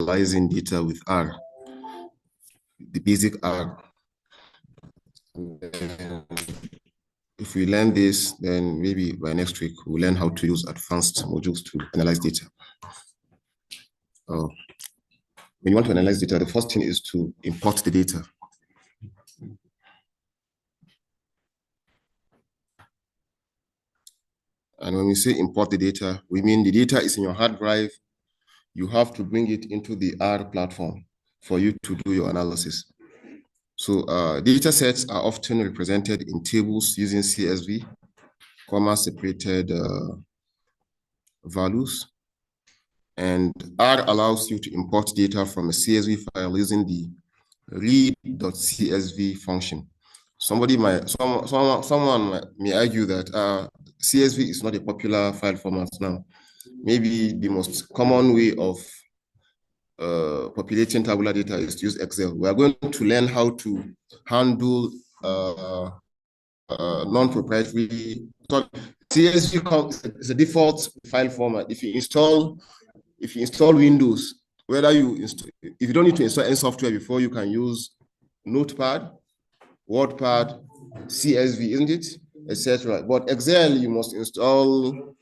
analyzing data with R, the basic R. If we learn this, then maybe by next week, we'll learn how to use advanced modules to analyze data. When you want to analyze data, the first thing is to import the data. And when we say import the data, we mean the data is in your hard drive. You have to bring it into the R platform for you to do your analysis. So data sets are often represented in tables using CSV, comma-separated values. And R allows you to import data from a CSV file using the read.csv function. Someone may argue that CSV is not a popular file format now. Maybe the most common way of populating tabular data is to use Excel. We are going to learn how to handle non-proprietary. CSV is a default file format. If you install Windows, if you don't need to install any software before, you can use Notepad, WordPad, CSV, isn't it, etc. But Excel, you must install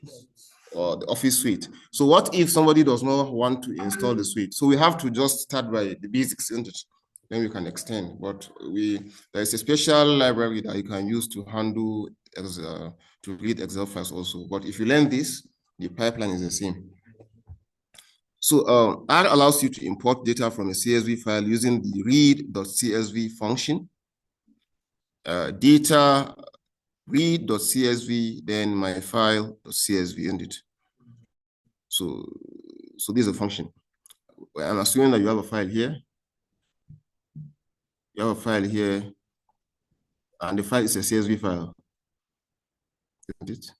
the Office suite. So what if somebody does not want to install the suite? So we have to just start by the basics, isn't it? Then we can extend. But there is a special library that you can use to handle to read Excel files also. But if you learn this, the pipeline is the same. So R allows you to import data from a CSV file using the read.csv function. Data read.csv, then my file.csv, isn't it? So this is a function. I'm assuming that you have a file here. You have a file here, and the file is a CSV file, isn't it?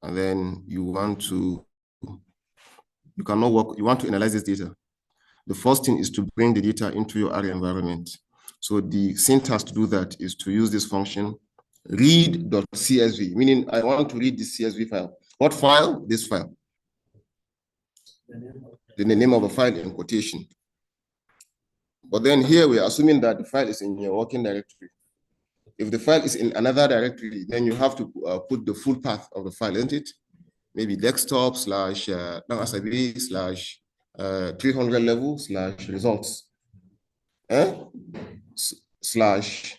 And then you want to analyze this data. The first thing is to bring the data into your R environment. So the syntax to do that is to use this function, read.csv, meaning I want to read this CSV file. What file? This file. The name of the file in quotation. But then here we are assuming that the file is in your working directory. If the file is in another directory, then you have to put the full path of the file, isn't it? Maybe desktop / /300 level / results /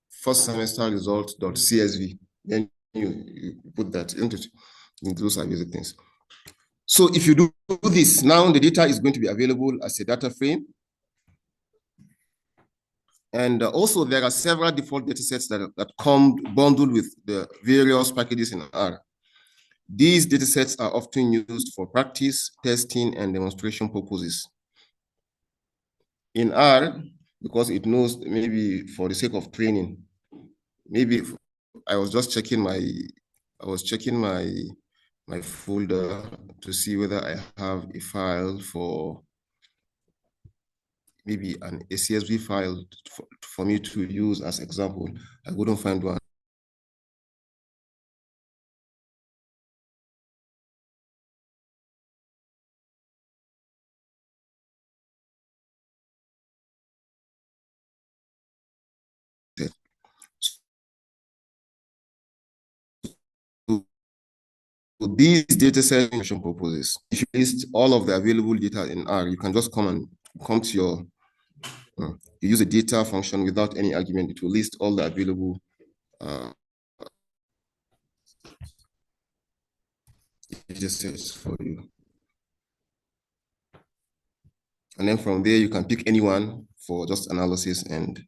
first semester results.csv. Then you put that into it. Those are basic things. So if you do this, now the data is going to be available as a data frame. And also there are several default data sets that come bundled with the various packages in R. These data sets are often used for practice, testing, and demonstration purposes. In R, because it knows maybe for the sake of training, maybe I was checking my folder to see whether I have a file for maybe a CSV file for me to use as example. I wouldn't find one. So these data set purposes, if you list all of the available data in R, you can just come to your, you use a data function without any argument. It will list all the available data sets for you. And then from there, you can pick anyone for just analysis and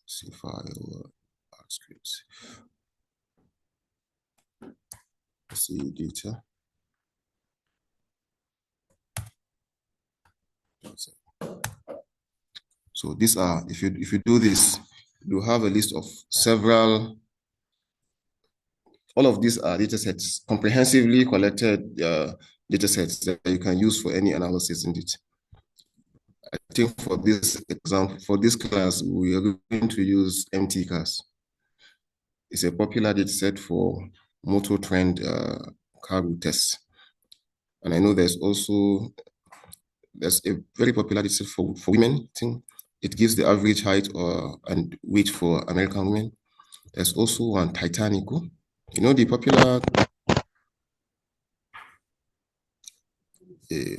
see file, scripts. See data. So these are, if you do this, you have a list of several. All of these are data sets, comprehensively collected data sets that you can use for any analysis in it. I think for this example, for this class, we are going to use MTCAS. It's a popular data set for motor trend car route tests. And I know there's a very popular test for women thing. It gives the average height and weight for American women. There's also one Titanic. You know the popular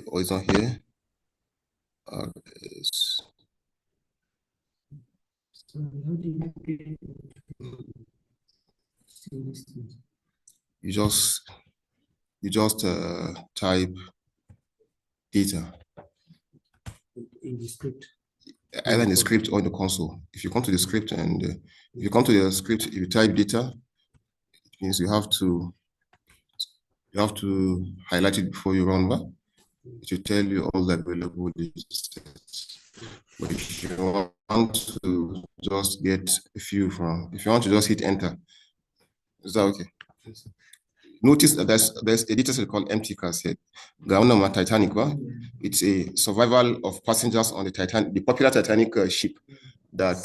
or it's not here. You just type data in the script, either in the script or in the console. If you come to the script and if you come to the script, if you type data, it means you have to highlight it before you run back. It will tell you all the available data. But if you want to just get a few if you want to just hit enter, is that okay? Notice that there's a data set called empty cars here. Gaunama Titanic, it's a survival of passengers on the Titanic, the popular Titanic ship. That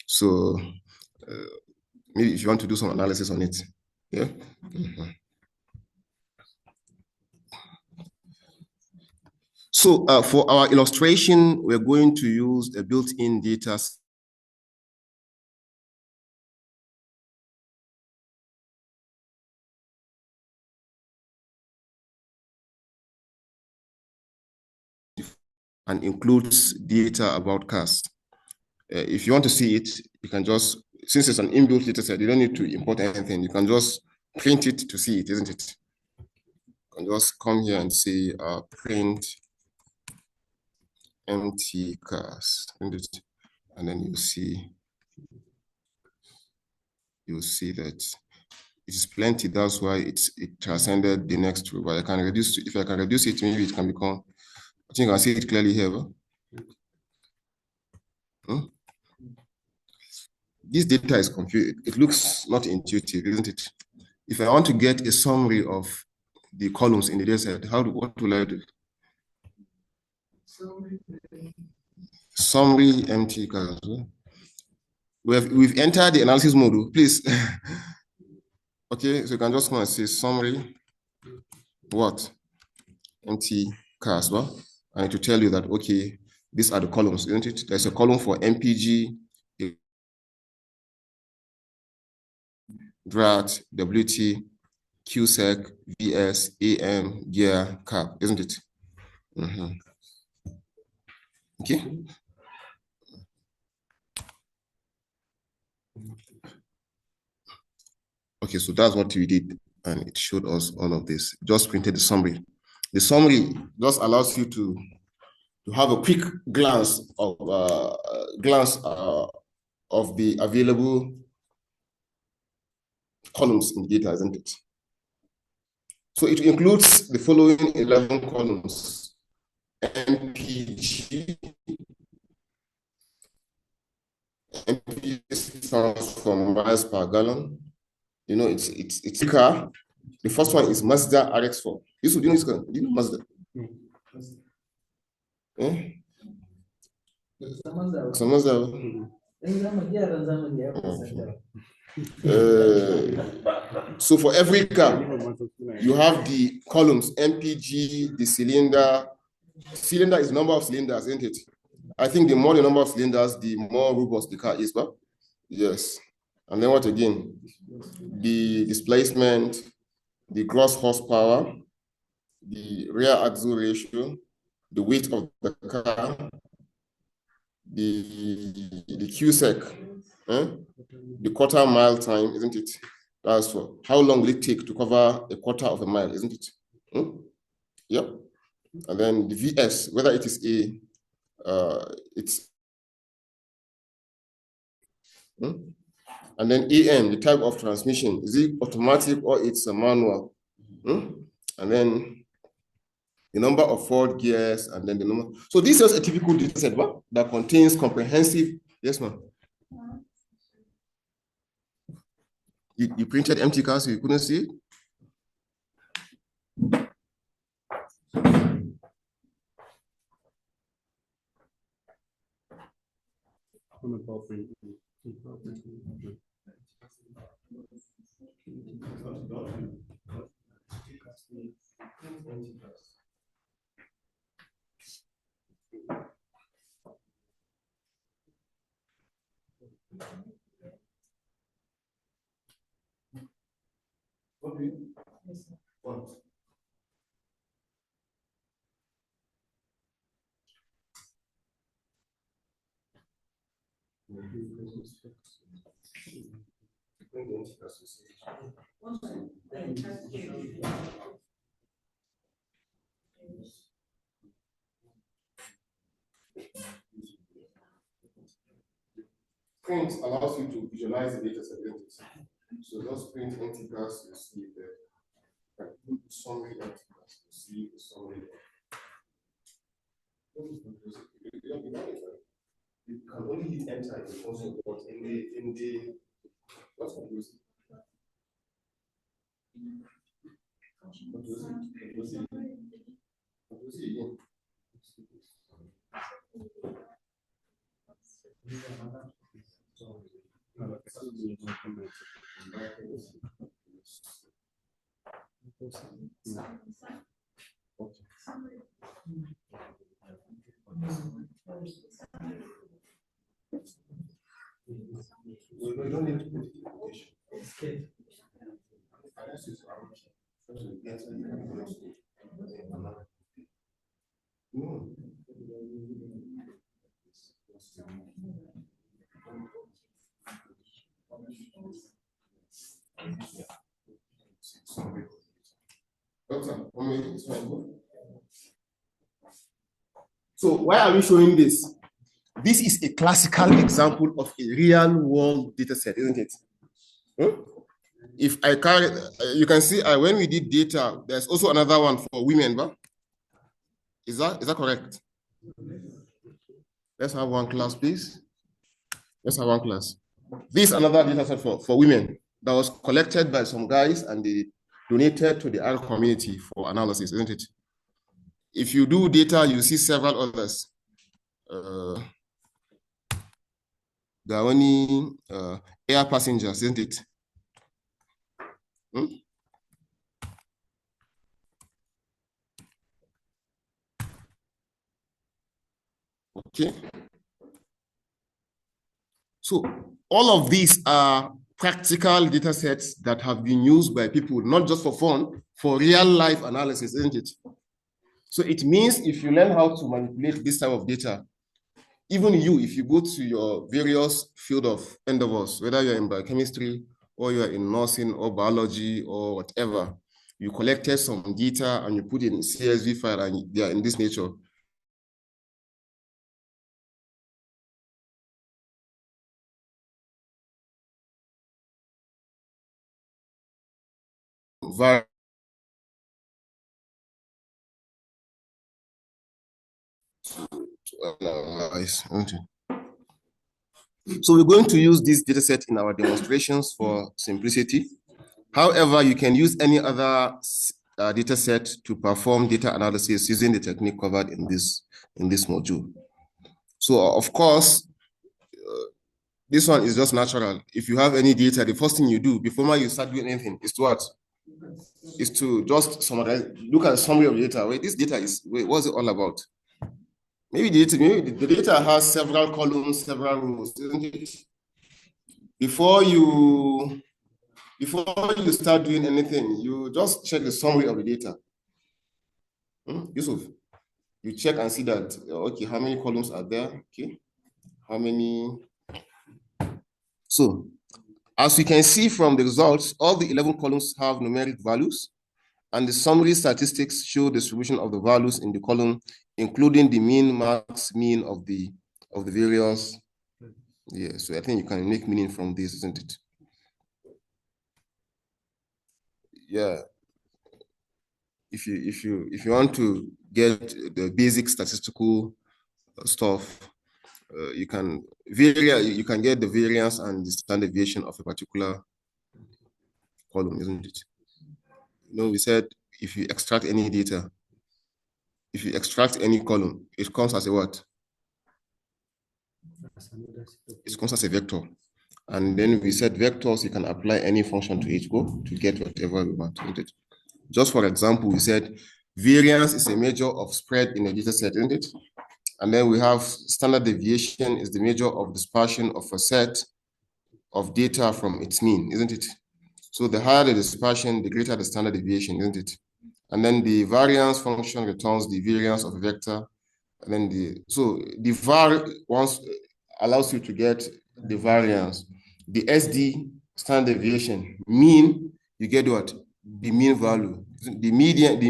so maybe if you want to do some analysis on it, yeah. So for our illustration, we're going to use the built-in data and includes data about cars. If you want to see it, you can just, since it's an inbuilt data set, you don't need to import anything. You can just print it to see it, isn't it? You can just come here and say print empty cars, and then you'll see that it is plenty. That's why it transcended the next row. But I can reduce it. If I can reduce it, maybe it can become, I think I see it clearly here. This data is confused. It looks not intuitive, isn't it? If I want to get a summary of the columns in the data set, what will I do? Summary empty cars. We've entered the analysis mode, please. Okay, so you can just come and say summary what? Empty cars, well, and it will tell you that, okay, these are the columns, isn't it? There's a column for MPG, DRAT, WT, QSEC, VS, AM, gear, cap, isn't it? Okay. Okay, so that's what we did, and it showed us all of this. Just printed the summary. The summary just allows you to have a quick glance of the available columns in the data, isn't it? So it includes the following 11 columns: MPG, stands for miles per gallon. You know, it's car. The first one is Mazda RX-4. Do you know this car? Do you know Mazda? Mazda. So for every car, you have the columns, MPG, the cylinder. Cylinder is the number of cylinders, isn't it? I think the more the number of cylinders, the more robust the car is, but yes. And then what again? The displacement, the gross horsepower, the rear axle ratio, the weight of the car, the QSEC, the quarter mile time, isn't it? That's for how long will it take to cover a quarter of a mile, isn't it? Yep. And then the VS, whether it is and then AM, the type of transmission, is it automatic or it's a manual? And then the number of forward gears, and then the number. So this is a typical data set that contains comprehensive. Yes, ma'am. You printed empty cars, so you couldn't see it? Print allows you to visualize the data set. So just print empty class, you see the summary empty class, you see the summary. You can only hit enter in the console, but in the what's confusing? We don't need to put it in location. So why are we showing this? This is a classical example of a real world data set, isn't it? If I carry, you can see when we did data, there's also another one for women, but is that correct? Let's have one class, please. Let's have one class. This is another data set for women that was collected by some guys and they donated to the R community for analysis, isn't it? If you do data, you see several others. There are only air passengers, isn't it? Okay. So all of these are practical data sets that have been used by people, not just for fun, for real life analysis, isn't it? So it means if you learn how to manipulate this type of data, even you, if you go to your various field of endeavors, whether you're in biochemistry or you're in nursing or biology or whatever, you collected some data and you put it in CSV file and they are in this nature. So we're going to use this data set in our demonstrations for simplicity. However, you can use any other data set to perform data analysis using the technique covered in this module. So of course, this one is just natural. If you have any data, the first thing you do before you start doing anything is to what? Is to just summarize, look at the summary of the data. Wait, this data is, what's it all about? Maybe the data has several columns, several rows, isn't it? Before you start doing anything, you just check the summary of the data. Yusuf, you check and see that, okay, how many columns are there? Okay, how many? So, as you can see from the results, all the 11 columns have numeric values, and the summary statistics show distribution of the values in the column, including the mean, max, mean of the various. Yeah, so I think you can make meaning from this, isn't it? Yeah. If you want to get the basic statistical stuff, you can get the variance and the standard deviation of a particular column, isn't it? We said if you extract any data, if you extract any column, it comes as a what? It comes as a vector. And then we said vectors, you can apply any function to each go to get whatever we want, isn't it? Just for example, we said Variance is a measure of spread in a data set, isn't it? And then we have standard deviation is the measure of dispersion of a set of data from its mean, isn't it? So the higher the dispersion, the greater the standard deviation, isn't it? And then the variance function returns the variance of a vector. And then the var once allows you to get the variance. The SD, standard deviation, mean, you get what? The mean value. The median,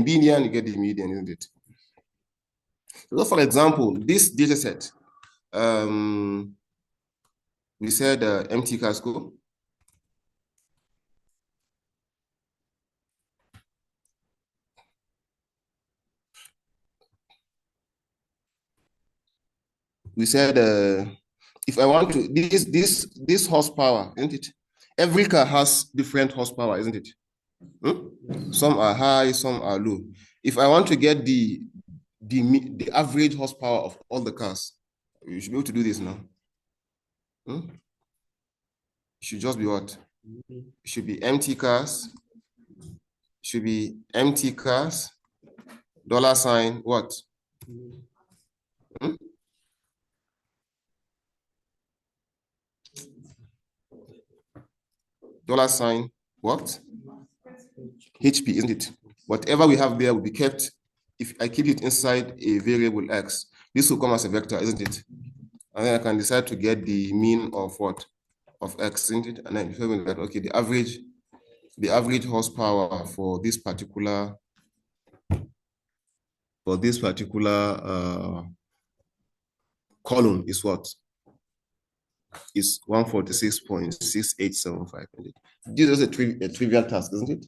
you get the median, isn't it? So for example, this data set, we said empty casco. We said if I want to this horsepower, isn't it? Every car has different horsepower, isn't it? Some are high, some are low. If I want to get the average horsepower of all the cars, you should be able to do this now. It should just be what? It should be empty cars. It should be empty cars. Dollar sign what? Dollar sign what? HP, isn't it? Whatever we have there will be kept. If I keep it inside a variable X, this will come as a vector, isn't it? And then I can decide to get the mean of what? Of X, isn't it? And then if I'm like, okay, the average horsepower for this particular column is what? Is 146.6875. This is a trivial task, isn't it?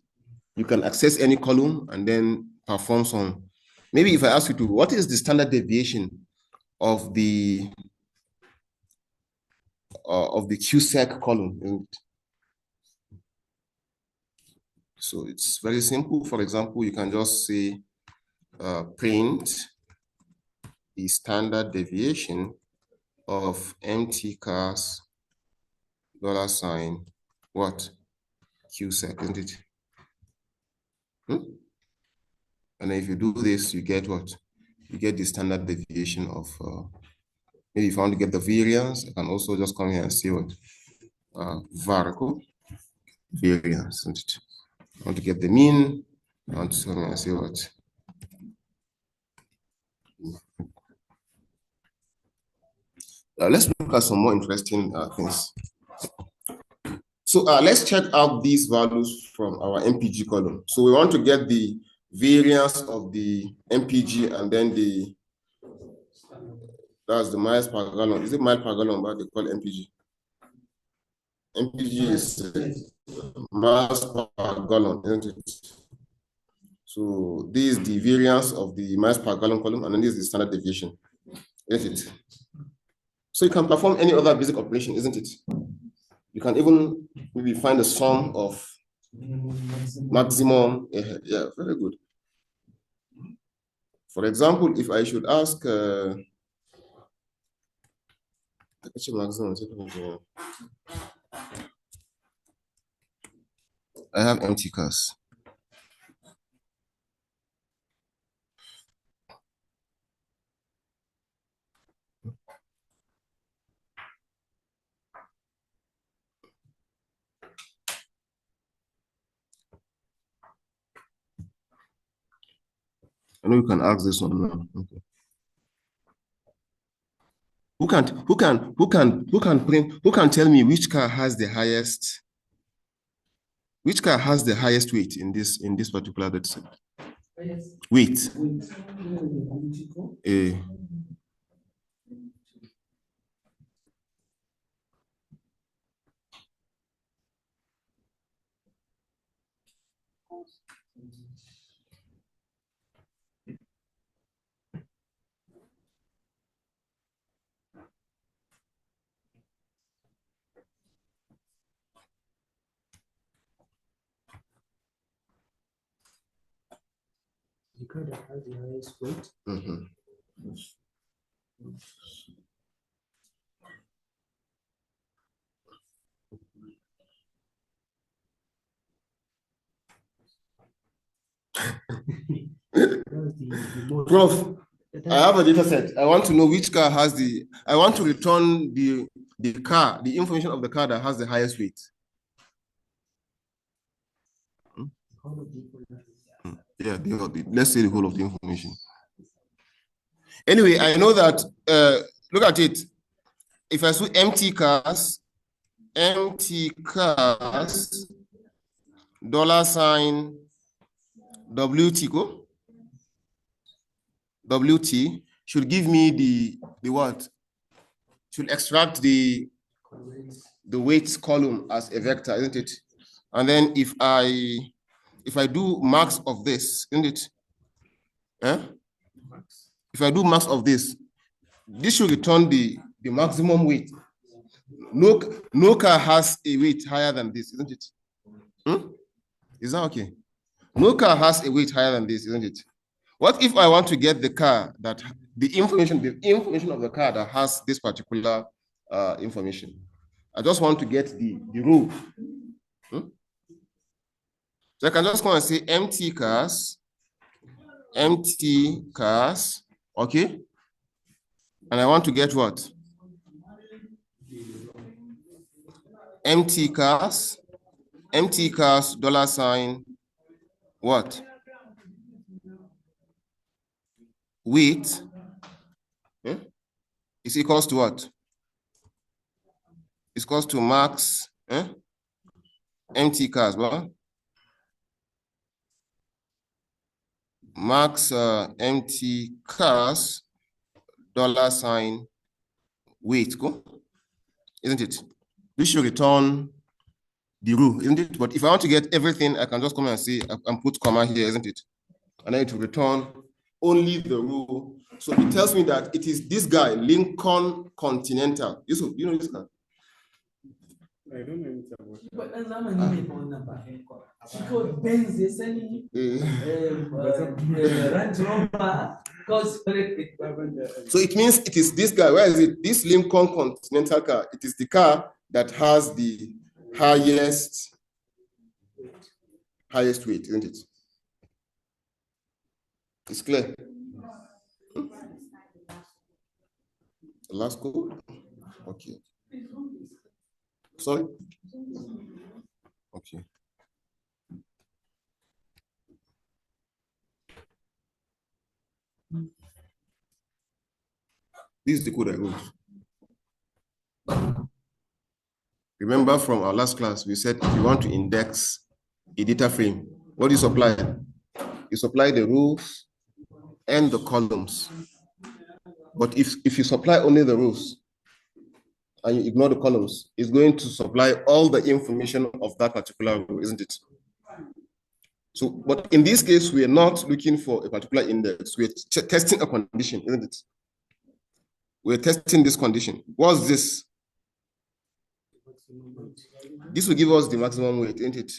You can access any column and then perform some. Maybe if I ask you to, what is the standard deviation of the QSEC column? So it's very simple. For example, you can just say print the standard deviation of empty cars dollar sign what? QSEC, isn't it? And then if you do this, you get what? You get the standard deviation of, maybe if I want to get the variance, I can also just come here and see what? Variable variance, isn't it? I want to get the mean, I want to come here and see what? Let's look at some more interesting things. So let's check out these values from our MPG column. So we want to get the variance of the MPG and then that's the miles per gallon. Is it mile per gallon what they call MPG? MPG is miles per gallon, isn't it? So this is the variance of the miles per gallon column, and then this is the standard deviation, isn't it? So you can perform any other basic operation, isn't it? You can even maybe find the sum of maximum. Yeah, very good. For example, if I should ask, I have empty cars. I know you can ask this one now. Okay. Who can tell me which car has the highest weight in this particular data set? Weight. The car that has the highest weight. was the most. Prof, I have a data set. I want to know which car has the, I want to return the car, the information of the car that has the highest weight. Yeah, let's say the whole of the information. Anyway, I know that, look at it. If I do empty cars, $, WT go? WT should give me the what? Should extract the weights column as a vector, isn't it? And then if I do max of this, isn't it? Eh? If I do max of this should return the maximum weight. No car has a weight higher than this, isn't it? Is that okay? No car has a weight higher than this, isn't it? What if I want to get the car that the information of the car that has this particular information? I just want to get the row. So I can just come and say empty cars, okay? And I want to get what? Empty cars, $, what? Weight is equals to what? It's equals to max empty cars, what? Max empty cars $weight, go, isn't it? This should return the row, isn't it? But if I want to get everything, I can just come and say and put comma here, isn't it? And then it will return only the row. So it tells me that it is this guy, Lincoln Continental. You know this guy? I don't know anything about it. But that's not my name on number. Because Benz is sending Range Rover. So it means it is this guy. Where is it? This Lincoln Continental car. It is the car that has the highest weight, isn't it? It's clear. The last code? Okay. Sorry? Okay. This is the code I wrote. Remember from our last class, we said if you want to index a data frame, what do you supply? You supply the rows and the columns. But if you supply only the rows and you ignore the columns, it's going to supply all the information of that particular row, isn't it? So, but in this case, we are not looking for a particular index. We're testing a condition, isn't it? We're testing this condition. What's this? This will give us the maximum weight, isn't it?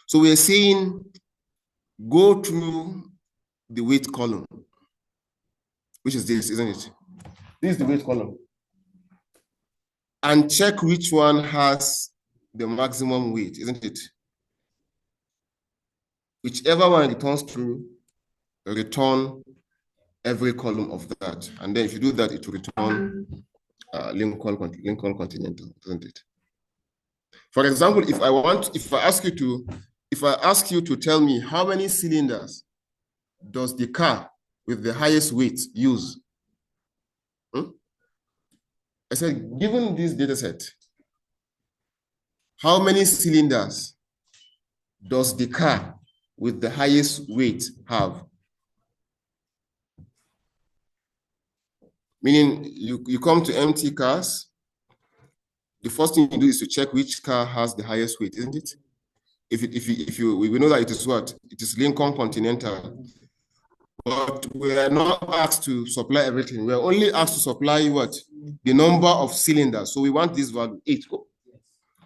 So we're saying go through the weight column, which is this, isn't it? This is the weight column. And check which one has the maximum weight, isn't it? Whichever one returns true, return every column of that. And then if you do that, it will return Lincoln Continental, isn't it? For example, if I ask you to tell me how many cylinders does the car with the highest weight use? I said, given this data set, how many cylinders does the car with the highest weight have? Meaning you come to empty cars, the first thing you do is to check which car has the highest weight, isn't it? We know that it is what? It is Lincoln Continental. But we are not asked to supply everything. We are only asked to supply what? The number of cylinders. So we want this value 8.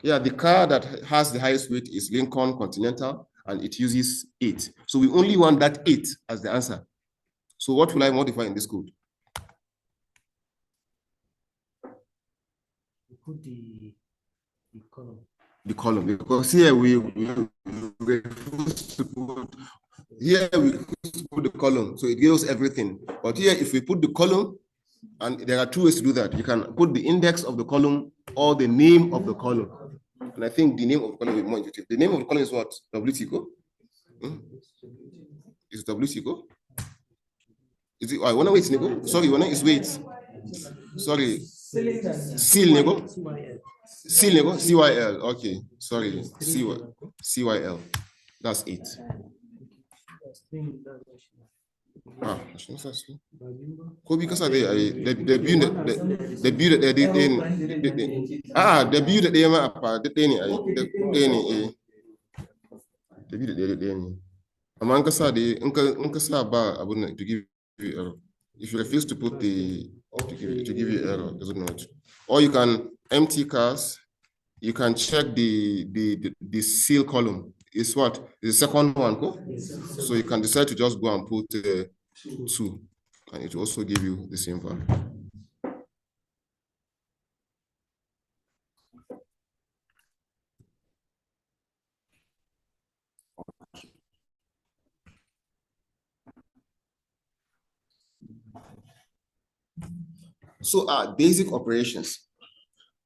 Yeah, the car that has the highest weight is Lincoln Continental, and it uses 8. So we only want that 8 as the answer. So what will I modify in this code? Put the column. The column, because here we refuse to put Here we put the column, so it gives everything. But here, if we put the column, and there are two ways to do that. You can put the index of the column or the name of the column. And I think the name of the column is more intuitive. The name of the column is what? WT go? Is WT go? Is it? I wanna wait, Nico. Sorry, wanna is wait. Sorry. Seal, Nico. Seal, Nico. CYL. Okay. Sorry. CYL. That's it. Ah, ko bi kasa dai da biyu da biyu da ɗaya ɗaya ne da biyu da ɗaya ma a fa da ɗaya ne ai da ɗaya ne da biyu da ɗaya ɗaya ne amma in ka sa da in ka sa ba abun nan to give you error if you refuse to put the to give you error does it not, or you can empty cars, you can check the seal column is what is the second one go? So you can decide to just go and put 2 and it will also give you the same value. So basic operations.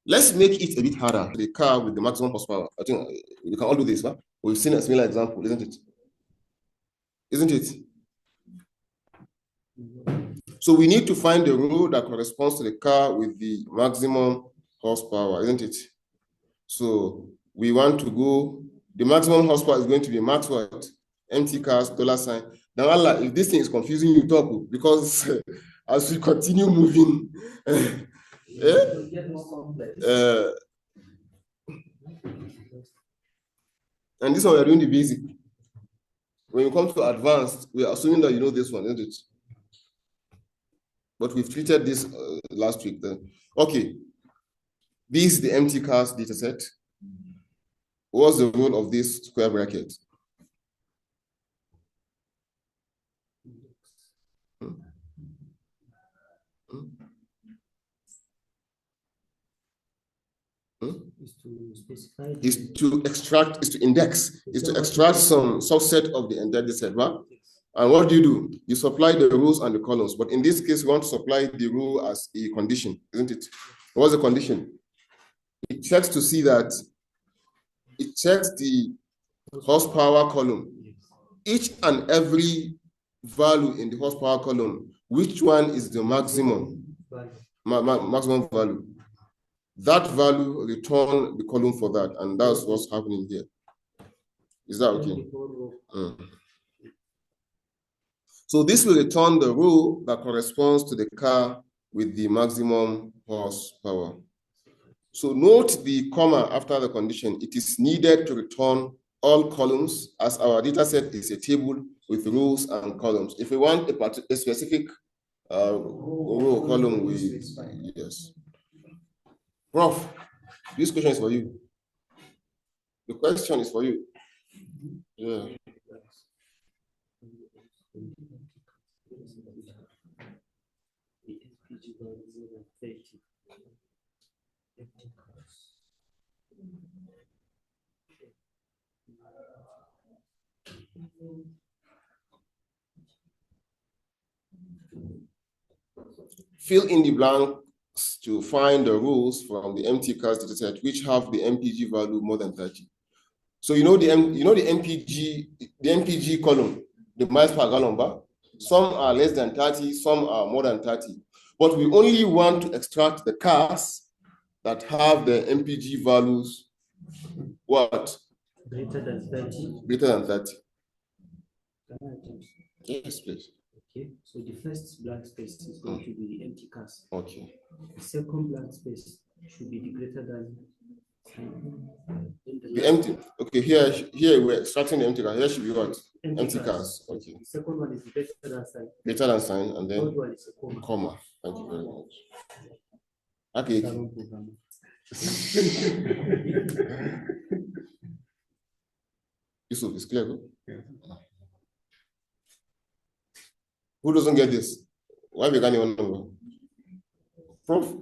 Let's make it a bit harder. The car with the maximum horsepower. I think we can all do this, huh? We've seen a similar example, isn't it? Isn't it? So we need to find the row that corresponds to the car with the maximum horsepower, isn't it? So we want to go, the maximum horsepower is going to be max what? Empty cars, $sign. Now, Allah, if this thing is confusing you, talk, because as we continue moving, and this one we are doing the basic. When you come to advanced, we are assuming that you know this one, isn't it? But we've treated this last week then. Okay. This is the empty cars data set. What's the role of this square bracket? Is to extract, is to index, is to extract some subset of the entire set, right? And what do? You supply the rows and the columns. But in this case, we want to supply the row as a condition, isn't it? What's the condition? It checks to see that it checks the horsepower column. Each and every value in the horsepower column, which one is the maximum value? That value return the column for that, and that's what's happening here. Is that okay? So this will return the row that corresponds to the car with the maximum horsepower. So note the comma after the condition. It is needed to return all columns, as our data set is a table with rows and columns. If we want a specific row or column, yes. Prof, this question is for you. The question is for you. Yeah. Fill in the blanks to find the rows from the empty cars data set which have the MPG value more than 30. So you know the MPG column, the miles per gallon bar. Some are less than 30, some are more than 30. But we only want to extract the cars that have the MPG values, what? Greater than 30. Greater than 30. Yes, please. Okay, so the first blank space is going to be the empty cars. Okay. The second blank space should be the greater than sign. The empty. Okay, here we're extracting the empty car. Here should be what? Empty cars. Okay. The second one is greater than sign. Greater than sign, and then The third one is a comma. Comma. Thank you very much. Okay. Yusuf, it's clear, no? Yeah. Who doesn't get this? Why we can't even know? Prof?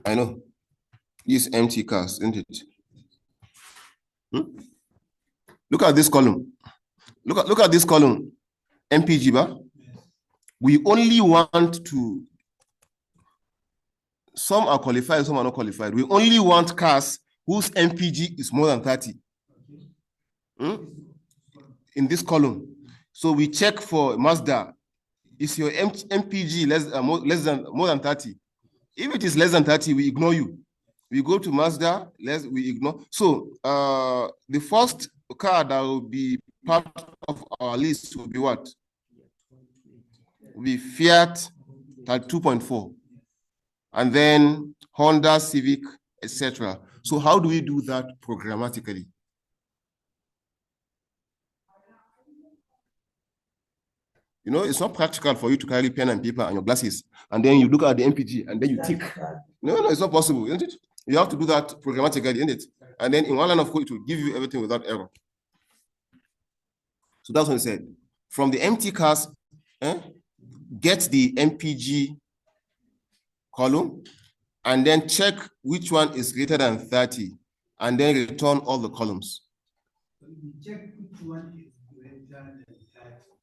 I know. These empty cars, isn't it? Look at this column. Look at this column. MPG bar. We only want to. Some are qualified, some are not qualified. We only want cars whose MPG is more than 30. In this column. So we check for Mazda. Is your MPG more than 30? If it is less than 30, we ignore you. We go to Mazda, we ignore. So the first car that will be part of our list will be what? Will be Fiat at 2.4. And then Honda, Civic, etc. So how do we do that programmatically? You know, it's not practical for you to carry pen and paper and your glasses, and then you look at the MPG and then you tick. No, it's not possible, isn't it? You have to do that programmatically, isn't it? And then in one line of code, it will give you everything without error. So that's what I said. From the empty cars, get the MPG column, and then check which one is greater than 30, and then return all the columns. Check which one is greater than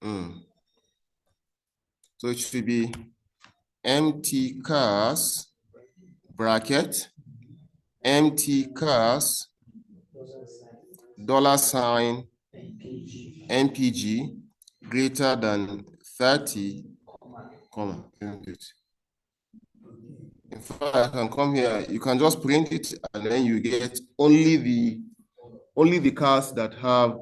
30. So it should be empty cars bracket empty cars $sign MPG greater than 30, comma. In fact, I can come here, you can just print it, and then you get only the cars that have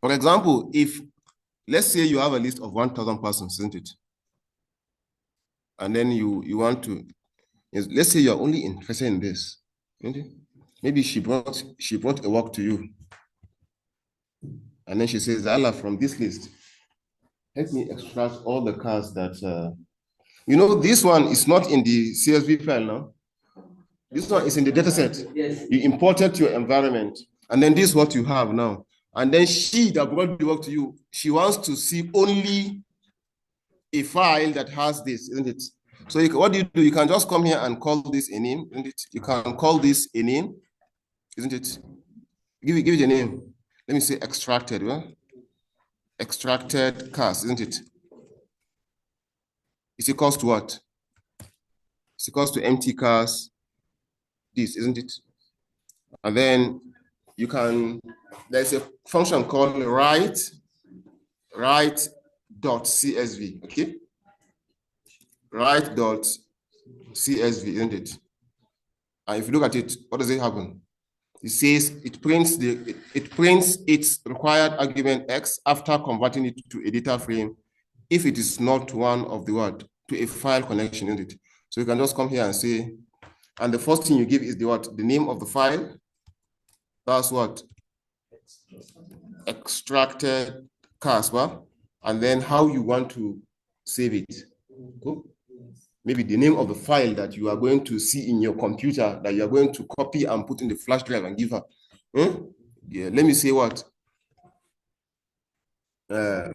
For example, if let's say you have a list of 1,000 persons, isn't it? And then you want to, let's say you're only interested in this, isn't it? Maybe she brought a work to you, and then she says, Allah, from this list, help me extract all the cars that you know, this one is not in the CSV file now. This one is in the dataset. Yes. You imported your environment, and then this is what you have now. And then she that brought the work to you, she wants to see only a file that has this, isn't it? So what do? You can just come here and call this a name, isn't it? You can call this a name, isn't it? Give it a name. Let me say extracted, well? Extracted cars, isn't it? It's equals to what? It's equals to empty cars, this, isn't it? And then you can, there's a function called write.csv, okay? Write.csv, isn't it? And if you look at it, what does it happen? It says it prints its required argument X after converting it to a data frame if it is not one of the what? To a file connection, isn't it? So you can just come here and say, and the first thing you give is the what? The name of the file. That's what? Extracted cars, well? And then how you want to save it. Cool? Maybe the name of the file that you are going to see in your computer that you are going to copy and put in the flash drive and give her. Yeah, let me say what? Let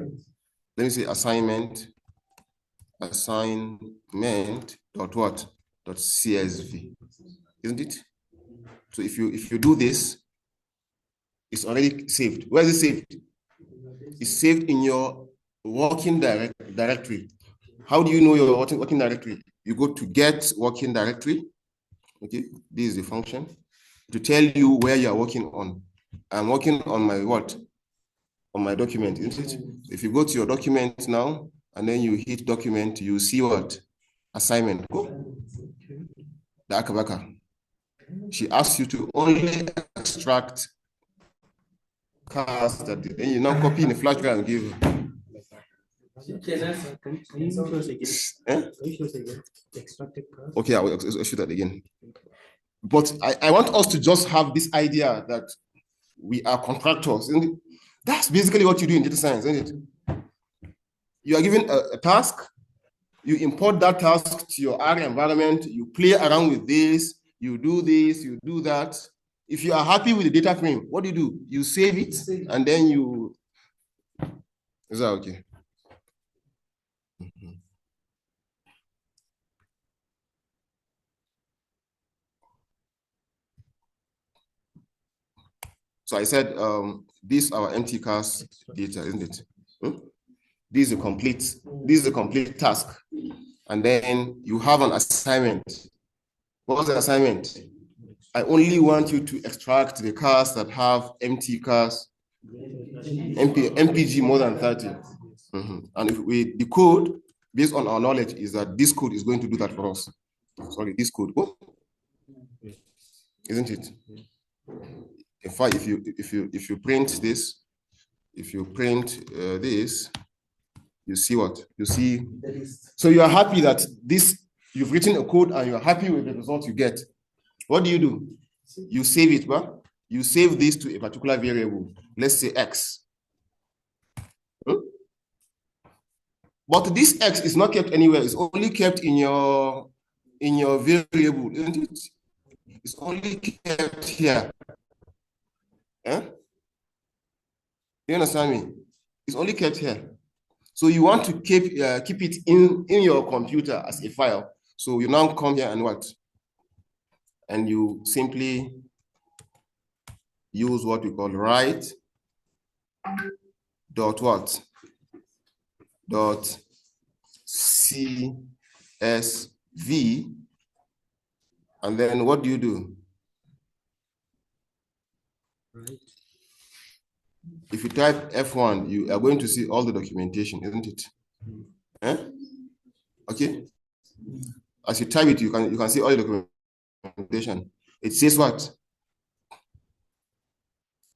me say assignment dot what? Dot CSV, isn't it? So if you do this, it's already saved. Where is it saved? It's saved in your working directory. How do you know your working directory? You go to get working directory. Okay, this is the function to tell you where you are working on. I'm working on my what? On my document, isn't it? If you go to your document now, and then you hit document, you see what? Assignment. Go. The Akabaka. She asks you to only extract cars that then you now copy in the flash drive and give. Okay, I will show that again. But I want us to just have this idea that we are contractors. And that's basically what you do in data science, isn't it? You are given a task, you import that task to your R environment, you play around with this, you do that. If you are happy with the data frame, what do? You save it, and then you, is that okay? So I said, this our empty cast data, isn't it? This is a complete task. And then you have an assignment. What's the assignment? I only want you to extract the cars that have empty cars, MPG more than 30. And if we the code, based on our knowledge, is that this code is going to do that for us. Sorry, this code, isn't it? In fact, if you print this, this, you see what? You see. So you are happy that you've written a code and you are happy with the result you get. What do? You save it, but you save this to a particular variable. Let's say X. But this X is not kept anywhere. It's only kept in your variable, isn't it? It's only kept here. You understand me? It's only kept here. So you want to keep it in your computer as a file. So you now come here and what? And you simply use what we call write dot what? Dot CSV. And then what do? Right. If you type F1, you are going to see all the documentation, isn't it? Okay. As you type it, you can see all the documentation. It says what?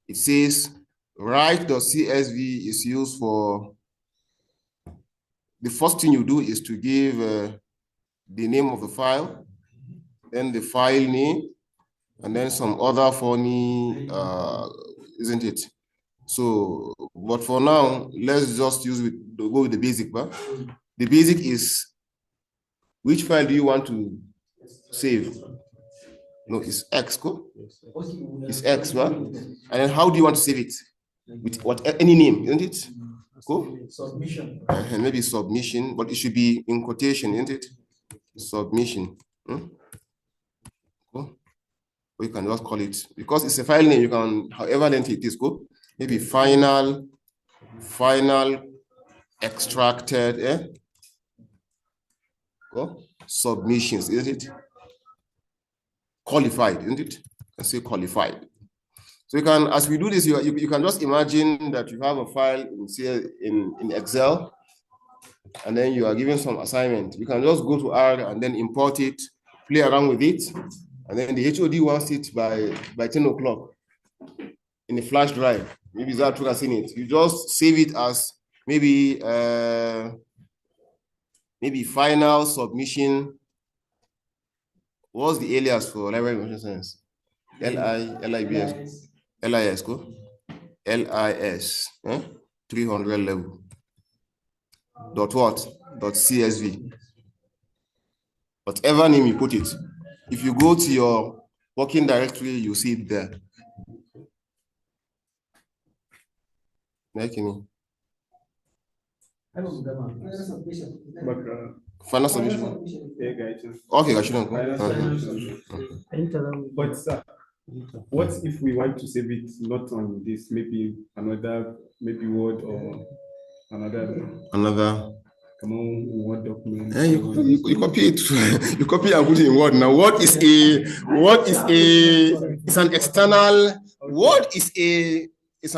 It says write.csv is used for the first thing you do is to give the name of the file, then the file name, and then some other funny, isn't it? So, but for now, let's just go with the basic. But the basic is, which file do you want to save? No, it's X, cool? It's X, right? And then how do you want to save it? With any name, isn't it? Cool? Submission. Maybe submission, but it should be in quotation, isn't it? Submission. Cool? Or you can just call it, because it's a file name, you can, however lengthy it is, cool? Maybe final extracted, submissions, isn't it? Qualified, isn't it? I say qualified. So you can, as we do this, you can just imagine that you have a file in Excel, and then you are given some assignment. You can just go to R and then import it, play around with it, and then the HOD wants it by 10 o'clock in a flash drive. Maybe that you have seen it. You just save it as maybe final submission. What's the alias for library information science? LIS, go. LIS, 300 level. Dot what? Dot CSV. Whatever name you put it. If you go to your working directory, you see it there. Making final submission. Okay, I shouldn't go. But what if we want to save it not on this, maybe another, maybe Word or another Word document? You copy it. You copy and put it in Word. Now, Word is it's an external. Word is it's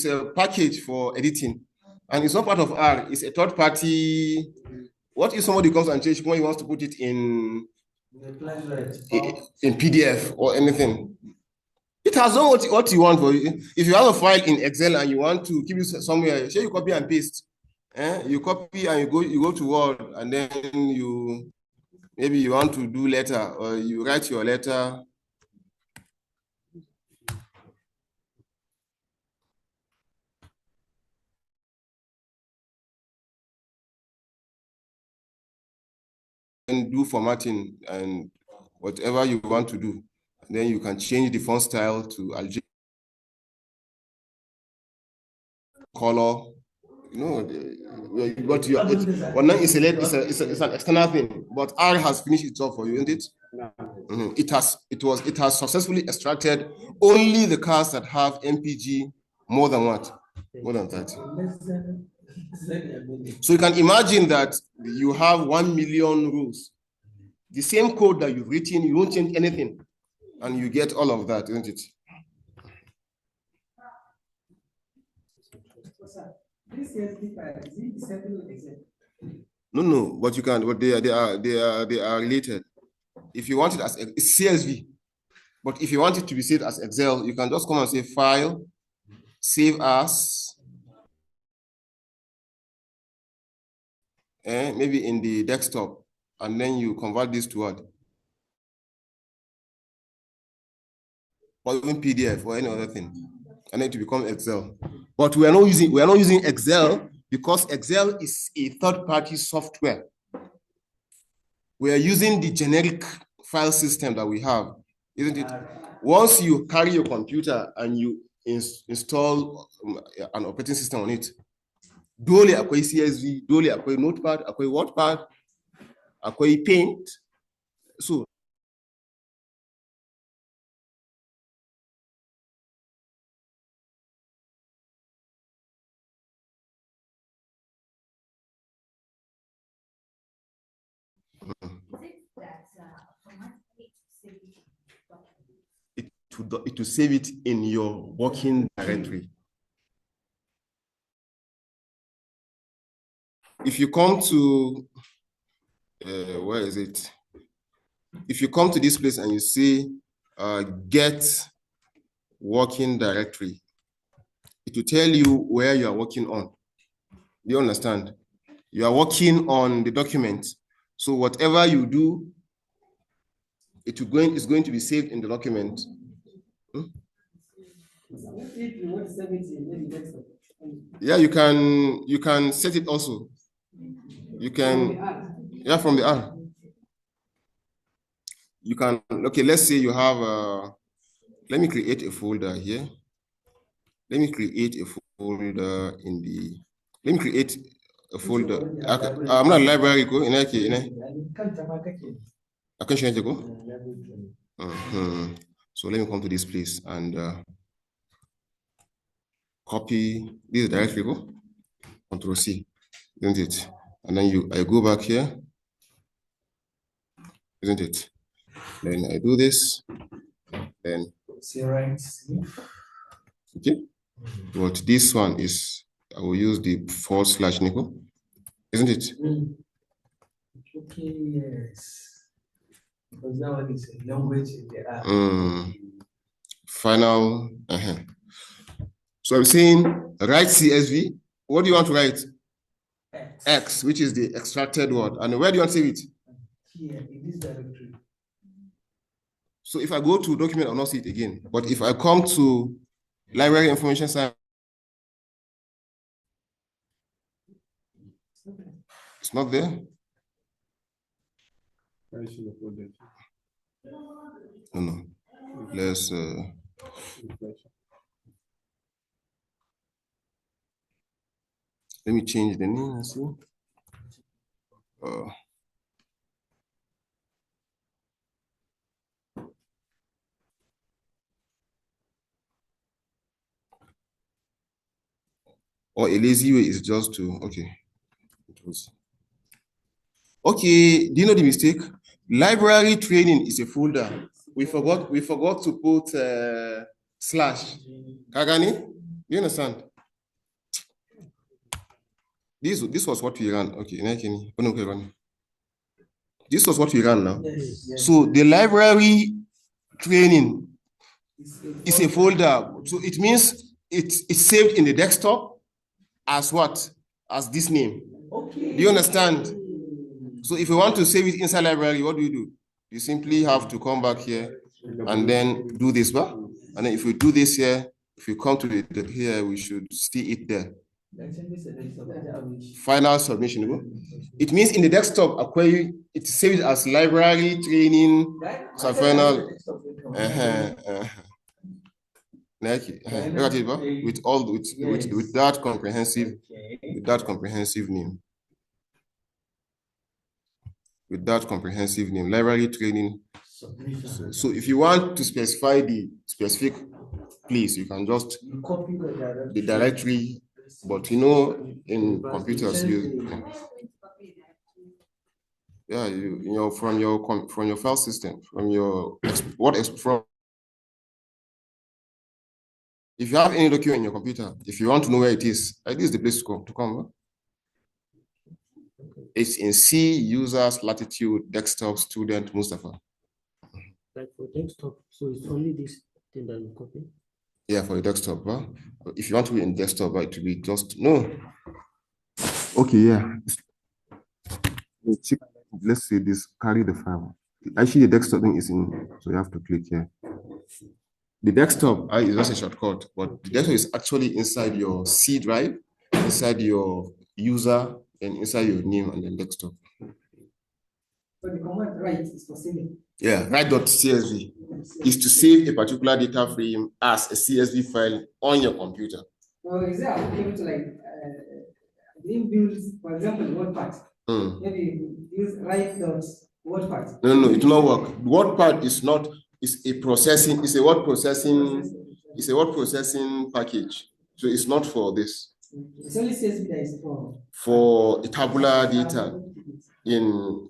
a package for editing, and it's not part of R. It's a third party. What if somebody comes and changes when he wants to put it in PDF or anything? It has done what you want for you. If you have a file in Excel and you want to keep it somewhere, you copy and paste. You copy and you go to Word, and then maybe you want to do letter, or you write your letter. And do formatting and whatever you want to do. And then you can change the font style to algebraic color. But it's an external thing. But R has finished it all for you, isn't it? No. It has successfully extracted only the cars that have MPG more than what? More than 30. So you can imagine that you have 1 million rules. The same code that you've written, you won't change anything, and you get all of that, isn't it? No, but you can. But they are related. If you want it as it's CSV, but if you want it to be saved as Excel, you can just come and say File, Save As, maybe in the desktop, and then you convert this to what? Or even PDF or any other thing, and then to become Excel. But we are not using Excel because Excel is a third-party software. We are using the generic file system that we have, isn't it? Once you carry your computer and you install an operating system on it, dole akwai CSV, dole akwai Notepad, akwai WordPad, akwai Paint. So it will save it in your working directory. If you come to where is it? If you come to this place and you see get working directory, it will tell you where you are working on. Do you understand? You are working on the document. So whatever you do, it's going to be saved in the document. Yeah, you can set it also. You can, yeah, from the R. You can, okay, let's say you have let me create a folder here. Let me create a folder in the, let me create a folder. I'm not a library go in I can change it go. So let me come to this place and copy this directory go. Control C, isn't it? And then I go back here, isn't it? Then I do this, then okay. But this one is, I will use the / Nico, isn't it? Okay, yes. Because that one is a language in the app. Final. So I'm saying write CSV. What do you want to write? X, which is the extracted word. And where do you want to save it? Here, in this directory. So if I go to document, I'll not see it again. But if I come to library information side, it's not there. No. Let's let me change the name and see. Or a lazy way is just to, okay. Okay, do you know the mistake? Library training is a folder. We forgot to put / Kagani, do you understand? This was what we ran. Okay, this was what we ran now. Yes. So the library training is a folder. So it means it's saved in the desktop as what? As this name. Okay. Do you understand? So if you want to save it inside library, what do? You simply have to come back here and then do this, but and then if we do this here, if you come to the here, we should see it there. Final submission. It means in the desktop, it's saved as library training. So final. Look at it, with all with that comprehensive name. With that comprehensive name, library training So if you want to specify the specific place, you can just copy the directory, but you know, in computers, from your file system, from your from. If you have any document in your computer, if you want to know where it is, this is the place to come. It's in C, users, latitude, desktop, student, Mustafa. Like for desktop, so it's only this thing that you copy? Yeah, for the desktop. Huh? If you want to be in desktop, it will be just no. Okay, yeah. Let's say this, carry the file. Actually, the desktop thing is in, so you have to click here. The desktop is just a shortcut, but the desktop is actually inside your C drive, inside your user, and inside your name and then desktop. So the command write is for saving. Yeah, write.csv is to save a particular data frame as a CSV file on your computer. So is that applicable to like build, for example, WordPad? Maybe use write.wordpad. No, it will not work. WordPad is not. It's a processing. It's a word processing. It's a word processing package. So it's not for this. It's only CSV that is for tabular data in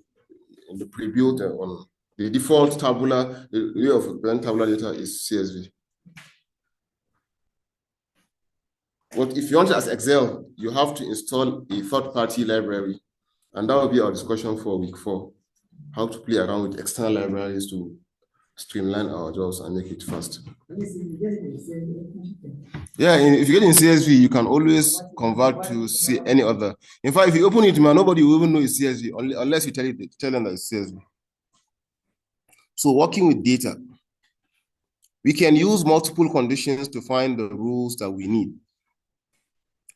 the pre-built one. The default tabular, the way of tabular data is CSV. But if you want it as Excel, you have to install a third-party library, and that will be our discussion for week 4. How to play around with external libraries to streamline our jobs and make it fast. Yeah, if you get in CSV, you can always convert to see any other. In fact, if you open it, man, nobody will even know it's CSV unless you tell them that it's CSV. So working with data, we can use multiple conditions to find the rules that we need.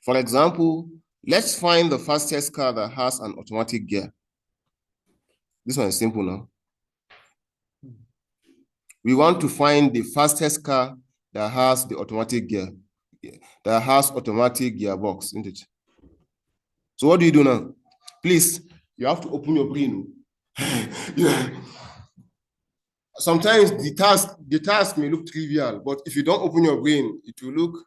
For example, let's find the fastest car that has an automatic gear. This one is simple now. We want to find the fastest car that has the automatic gear, that has automatic gearbox, isn't it? So what do you do now? Please, you have to open your brain. Yeah. Sometimes the task may look trivial, but if you don't open your brain, it will look.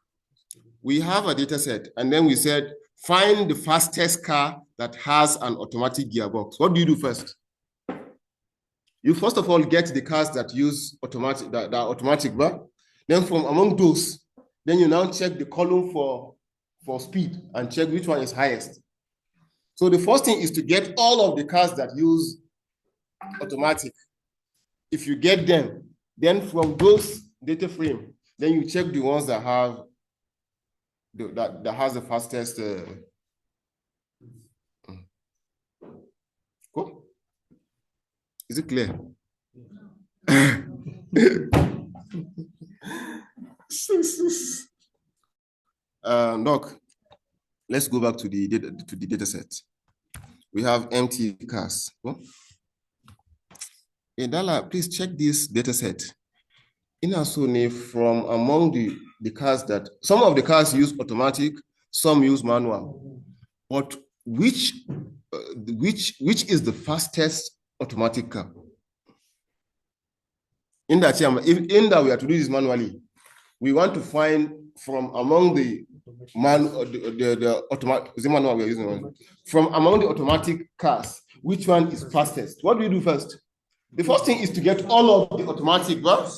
We have a data set, and then we said, find the fastest car that has an automatic gearbox. What do you do first? You first of all get the cars that use automatic, that are automatic, but then from among those, then you now check the column for speed and check which one is highest. So the first thing is to get all of the cars that use automatic. If you get them, then from those data frame, then you check the ones that have that has the fastest. Cool. Is it clear? Doc, let's go back to the data set. We have empty cars. Huh? Hey, Dala, please check this data set. In Asune, from among the cars that some of the cars use automatic, some use manual. But which is the fastest automatic car? In that we have to do this manually. We want to find from among the automatic, is the manual we are using? From among the automatic cars, which one is fastest? What do we do first? The first thing is to get all of the automatic, but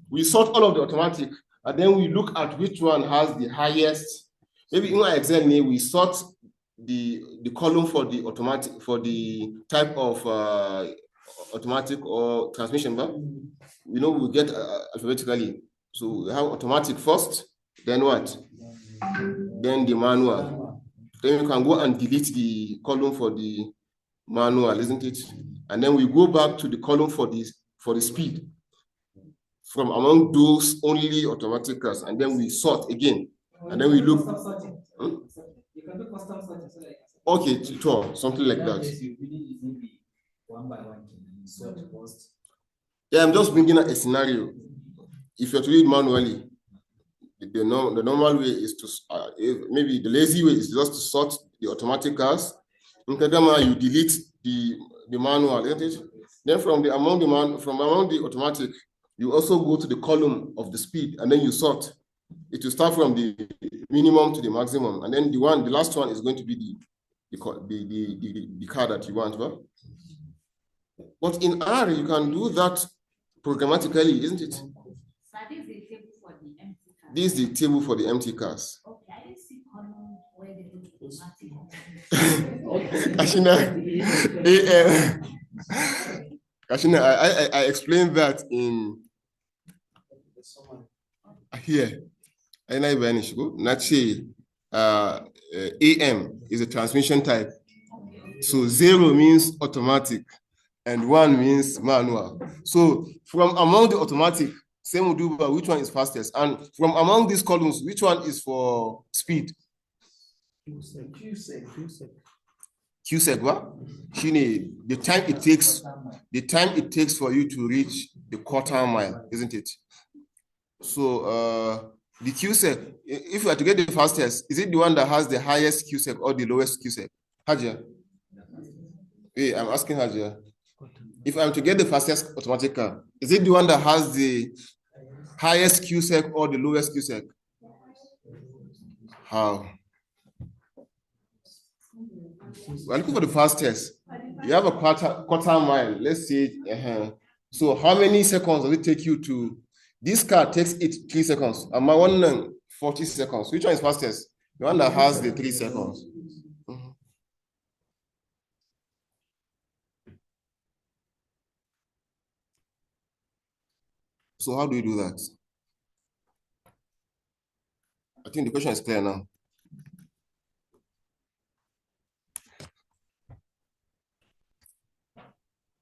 we sort all of the automatic, and then we look at which one has the highest. Maybe in our Excel, we sort the column for the automatic, for the type of automatic or transmission, but we get alphabetically. So we have automatic first, then what? Then the manual. Then you can go and delete the column for the manual, isn't it? And then we go back to the column for the speed from among those only automatic cars, and then we sort again, and then we look. You can do custom sorting. Okay, something like that. One by one, sort first. Yeah, I'm just bringing a scenario. If you're to read manually, the normal way is to maybe the lazy way is just to sort the automatic cars. In Kagama, you delete the manual, isn't it? Then from among the automatic, you also go to the column of the speed, and then you sort. It will start from the minimum to the maximum, and then the last one is going to be the car that you want. Well, but in R, you can do that programmatically, isn't it? So this is the table for the empty cars. This is the table for the empty cars. Okay, I didn't see column where they do automatic. Ashina, I explained that in here. AM is a transmission type. So 0 means automatic and 1 means manual. So from among the automatic, same would do, but which one is fastest? And from among these columns, which one is for speed? QSEC, what? The time it takes for you to reach the quarter mile, isn't it? So the QSEC, if you are to get the fastest, is it the one that has the highest QSEC or the lowest QSEC? Hajia? Hey, I'm asking Hajia. If I'm to get the fastest automatic car, is it the one that has the highest QSEC or the lowest QSEC? How? We're looking for the fastest. You have a quarter mile, let's say. So how many seconds does it take you to? This car takes it 3 seconds. And my one 40 seconds. Which one is fastest? The one that has the 3 seconds. So how do you do that? I think the question is clear now.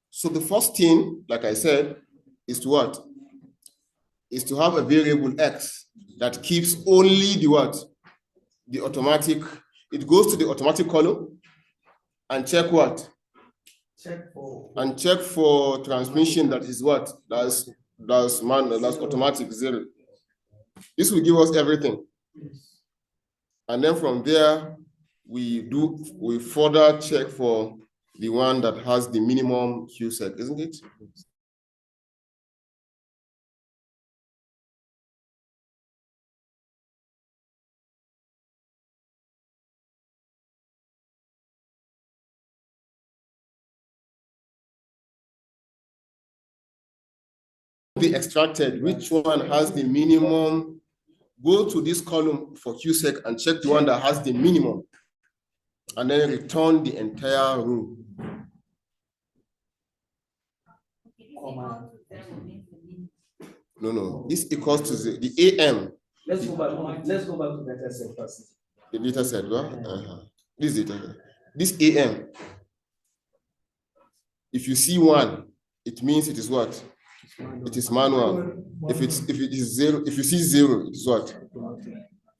So the first thing, like I said, is to what? Is to have a variable X that keeps only the what? The automatic. It goes to the automatic column and check what? Check for transmission that is what? That's automatic 0. This will give us everything. And then from there, we further check for the one that has the minimum QSEC, isn't it? Be extracted, which one has the minimum? Go to this column for QSEC and check the one that has the minimum, and then return the entire row. No, this equals to the AM. Let's go back to data set first. The data set, right? This data set. This AM. If you see 1, it means it is what? It is manual. If it is 0, if you see 0, it is what?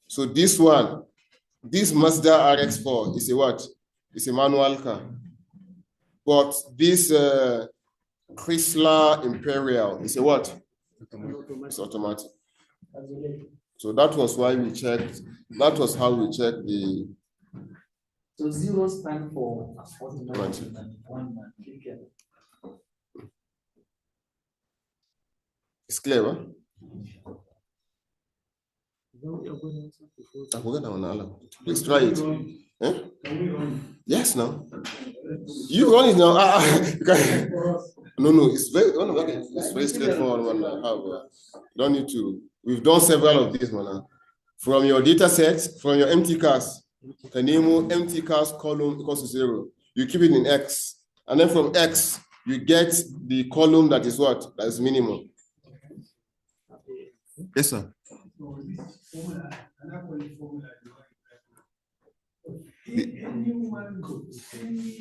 So this one, this Mazda RX-4 is a what? It's a manual car. But this Chrysler Imperial is a what? It's automatic. So that was why we checked. That was how we checked the. So 0 stands for automatic and 1 man. It's clear, huh? Please try it. Eh? Yes, no. You run it now. No, it's very straightforward one. You don't need to. We've done several of these one. From your data sets, from your empty cars, the name empty cars column equals to 0. You keep it in X, and then from X you get the column that is what? That is minimum. Yes, sir. So this formula, another formula. Any woman, any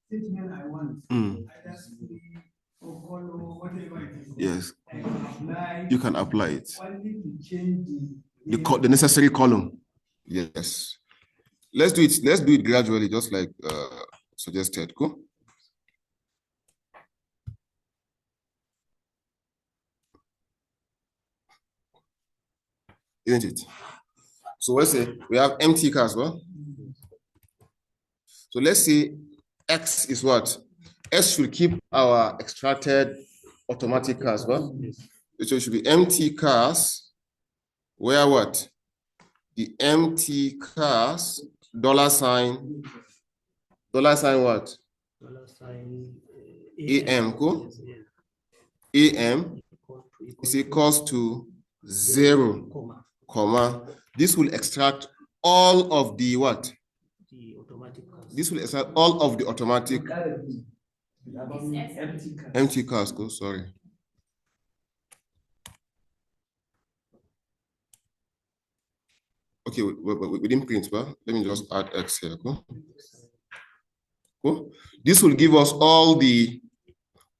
statement I want, either or color, whatever it is. Yes. I can apply. You can apply it. Only to change the necessary column. Yes. Let's do it. Let's do it gradually, just like suggested. Cool. Isn't it? So let's say we have empty cars, well? So let's say X is what? S should keep our extracted automatic cars, well? So it should be empty cars, where what? The empty cars, $sign what? AM, cool? AM is equals to 0, comma. This will extract all of the what? This will extract all of the automatic empty cars, cool, sorry. Okay, we didn't print, well, let me just add X here, cool? Cool. This will give us all the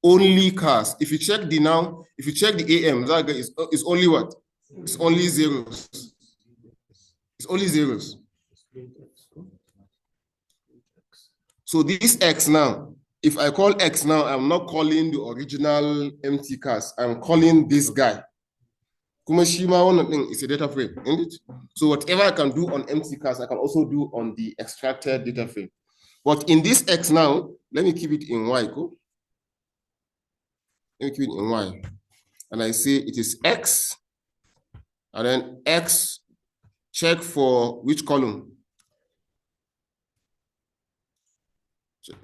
only cars. If you check the now, if you check the AM, that is only what? It's only zeros. It's only zeros. So this X now, if I call X now, I'm not calling the original empty cars. I'm calling this guy. Kumashima one thing is a data frame, isn't it? So whatever I can do on empty cars, I can also do on the extracted data frame. But in this X now, let me keep it in Y, cool? Let me keep it in Y. And I say it is X, and then X, check for which column?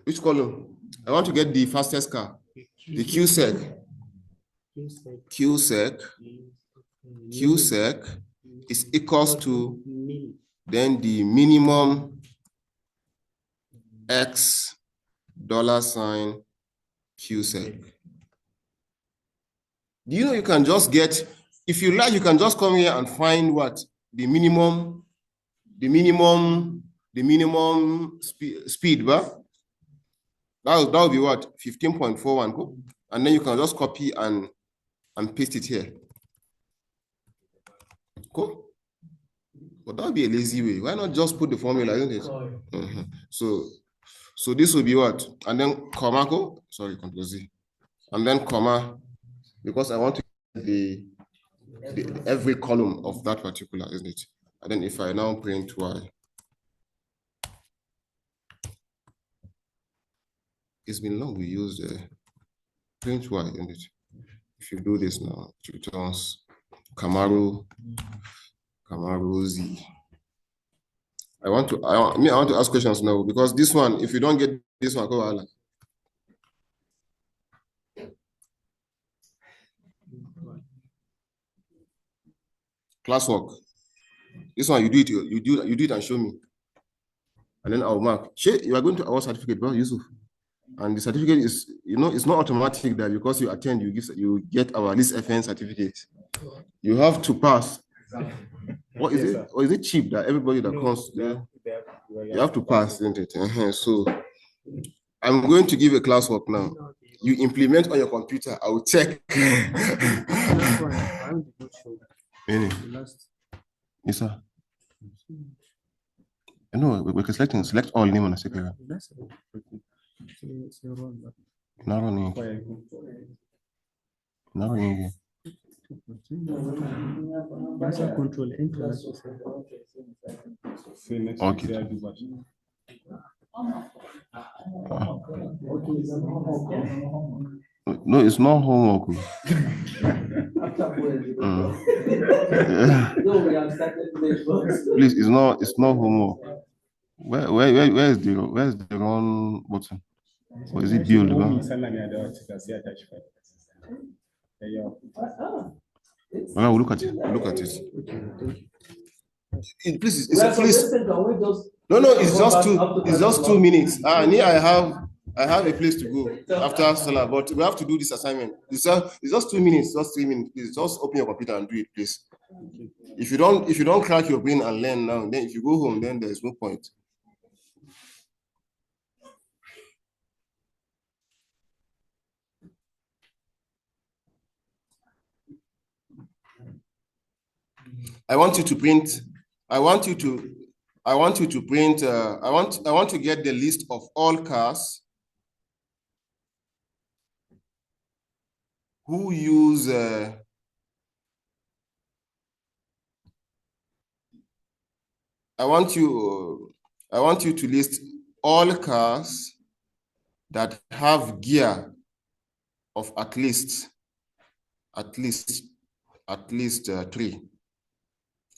Which column? I want to get the fastest car. The QSEC. QSEC is equals to then the minimum X $sign QSEC. Do you know you can just get, if you like, you can just come here and find what? The minimum speed, but that would be what? 15.41. And then you can just copy and paste it here. Cool. But that would be a lazy way. Why not just put the formula, isn't it? So this will be what? And then comma, sorry, Control Z. And then comma, because I want to get the every column of that particular, isn't it? And then if I now print Y, it's been long we used print Y, isn't it? If you do this now, it returns Camaro Z. I want to ask questions now, because this one, if you don't get this one, go ahead. Classwork. This one you do it and show me. And then I'll mark. You are going to our certificate, bro, Yusuf. And the certificate is, it's not automatic that because you attend, you get our LISFN certificate. You have to pass. What is it? Or is it cheap that everybody that comes there, you have to pass, isn't it? So I'm going to give a classwork now. You implement on your computer. I will check. Yes, sir. No, we can select all name on a second. Not running. Not running. Control enter. Okay. No, it's not homework. Please, it's not homework. Where is the wrong button? Or is it build? Oh, look at it. Look at it. Please, please. No, it's just 2 minutes. I have a place to go after Salah, but we have to do this assignment. It's just 2 minutes, just 3 minutes. Please just open your computer and do it, please. If you don't crack your brain and learn now, then if you go home, then there's no point. I want you to get the list of all cars who use I want you to list all cars that have gear of at least 3.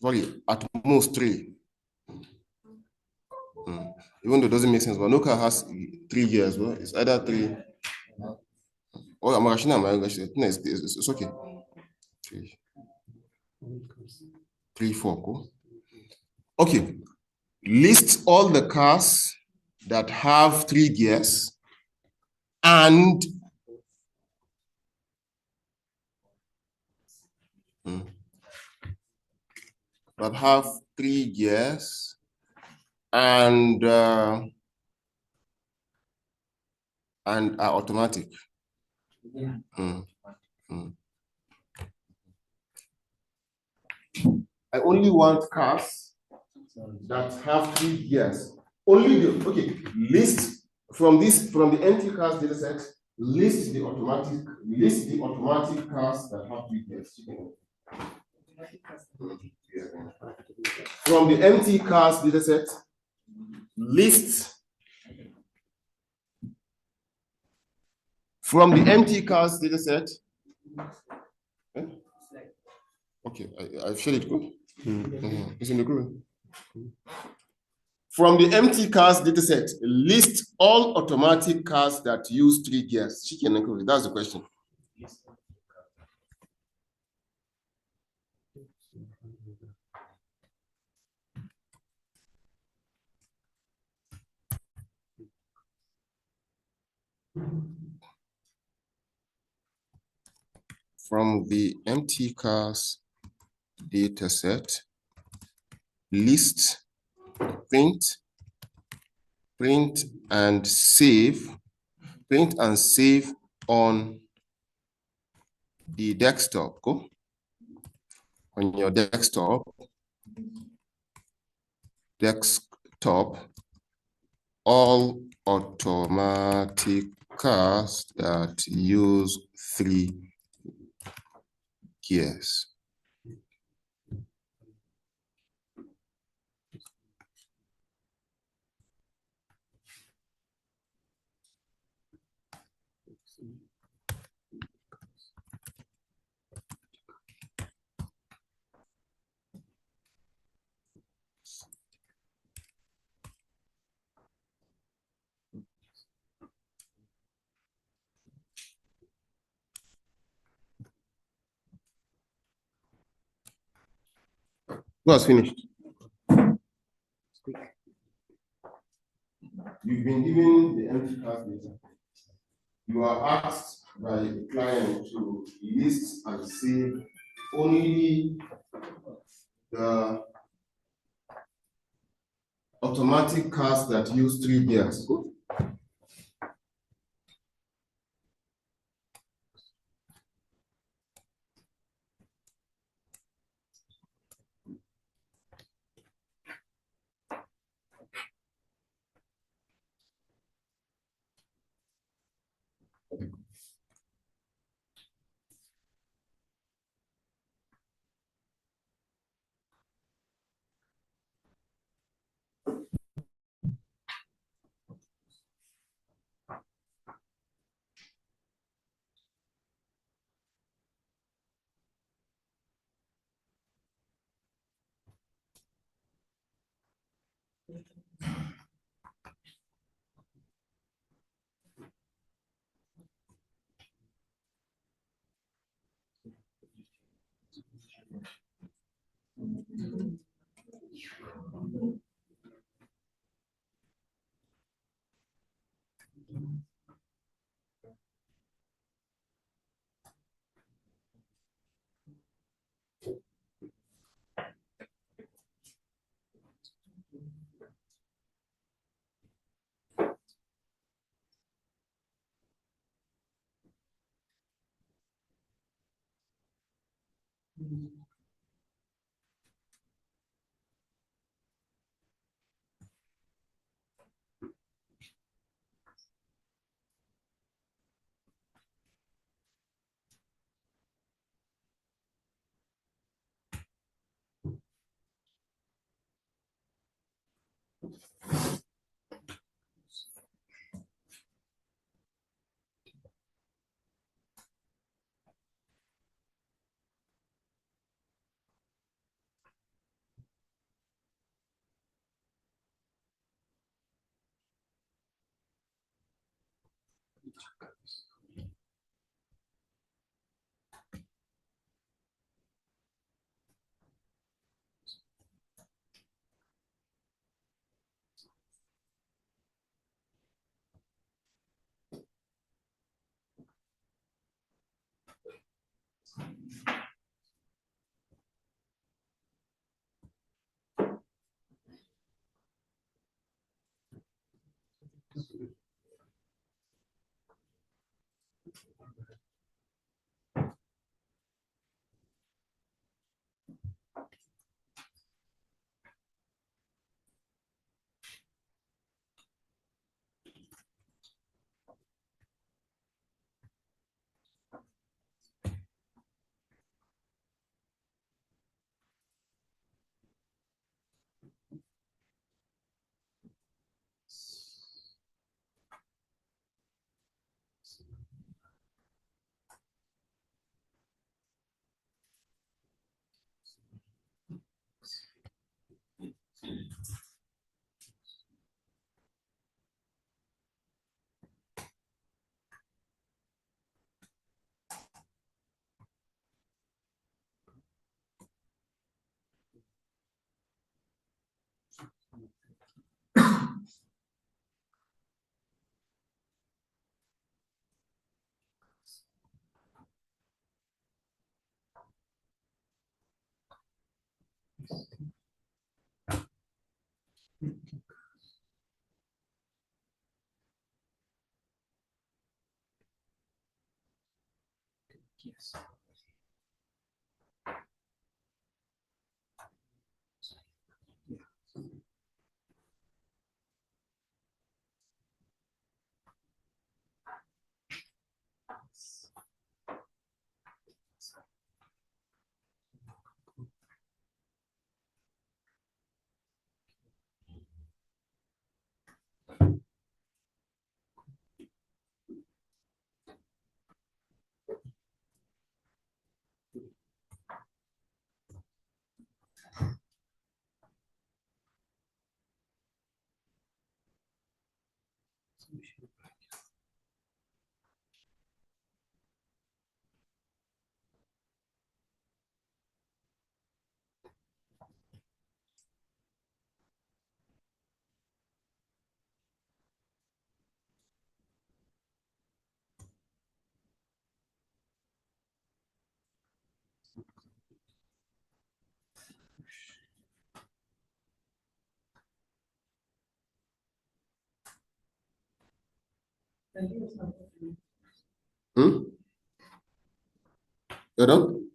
Sorry, at most 3. Even though it doesn't make sense, but no car has 3 gears. Well, it's either 3. Oh, I'm actually it's okay. 3, 4. Cool. Okay. List all the cars that have 3 gears and that have 3 gears and are automatic. I only want cars that have 3 gears. Only the list from the empty cars data set. List the automatic cars that have 3 gears. From the empty cars data set, list from the empty cars data set. Okay, I've shared it good. It's in the group. From the empty cars data set, list all automatic cars that use 3 gears. That's the question. From the empty cars data set, list, print and save on the desktop. Go on your desktop all automatic cars that use 3 gears. Was finished. You've been given the empty cars data. You are asked by the client to list and save only the automatic cars that use 3 gears. Yes. Hmm? You're done?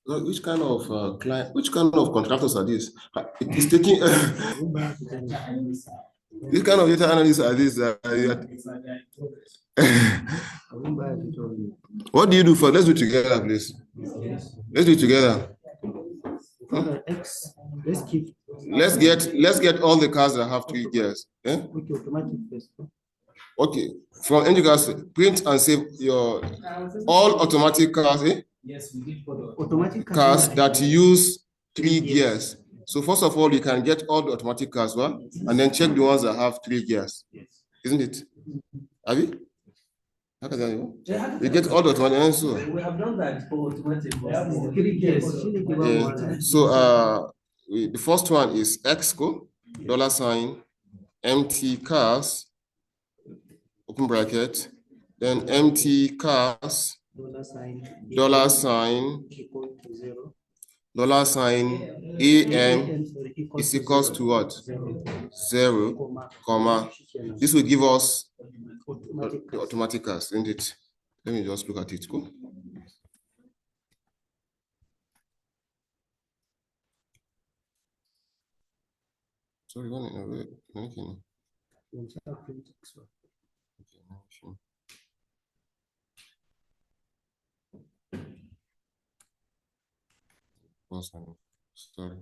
Which kind of client? Which kind of contractors are these? It is taking. Which kind of data analysts are these? What do you do for? Let's do it together, please. Let's do it together. Let's get all the cars that have 3 gears. Eh? Okay, automatic first. Okay, from end cars, print and save your all automatic cars. Eh? Yes, we did for the automatic cars that use 3 gears. So first of all, you can get all the automatic cars, well, and then check the ones that have 3 gears. Isn't it? Have you? How can that you get all the automatic answer. We have done that for automatic. So the first one is $, empty cars, open bracket, then empty cars, $, $AM is equals to what? 0, comma. This will give us the automatic cars, isn't it? Let me just look at it. Cool. Sorry, one sorry.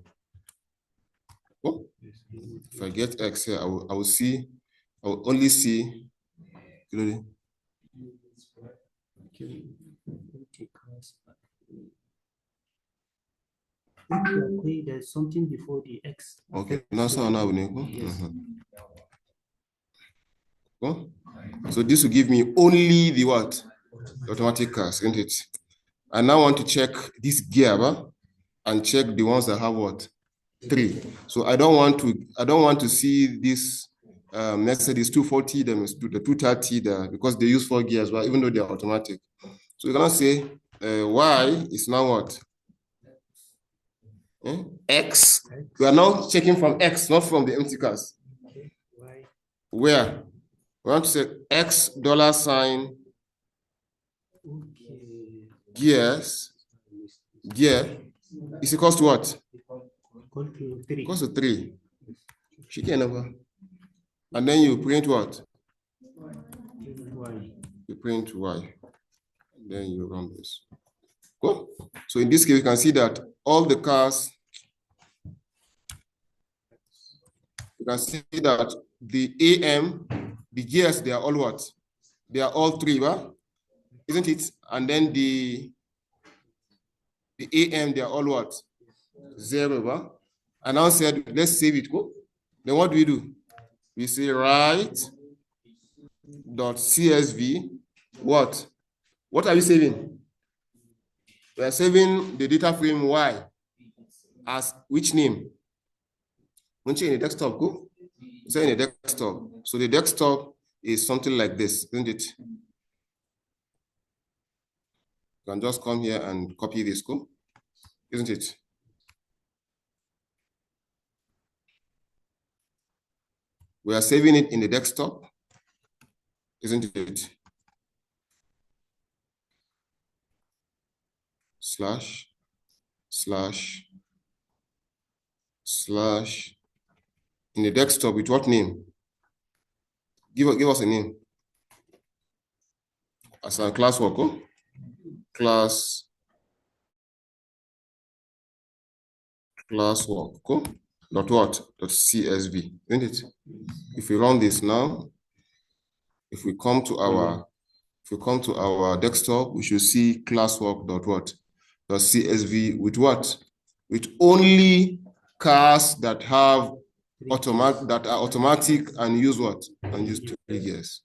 Oh, if I get X here, I will only see. There's something before the X. Okay, that's how now we know. So this will give me only the what? The automatic cars, isn't it? I now want to check this gear and check the ones that have what? 3. So I don't want to see this Mercedes 240, the 230 there, because they use 4 gears, well, even though they're automatic. So you're gonna say Y is now what? X. We are now checking from X, not from the empty cars. Where? We want to say $, gears, gear is equals to what? Equals to 3. And then you print what? You print Y. And then you run this. Cool. So in this case, you can see that all the cars, you can see that the AM, the gears, they are all what? They are all 3, right? Isn't it? And then the AM, they are all what? 0, right? And now said, let's save it. Go. Then what do? We say write.csv. What? What are we saving? We are saving the data frame Y as which name? Don't you in the desktop, go? Say in the desktop. So the desktop is something like this, isn't it? You can just come here and copy this, go, isn't it? We are saving it in the desktop, isn't it? Slash in the desktop with what name? Give us a name. As a class worker, class classwork, cool. Dot what? Dot CSV, isn't it? If we run this now, if we come to our desktop, we should see classwork dot what? Dot CSV with what? With only cars that have automatic and use what? And use 3 gears.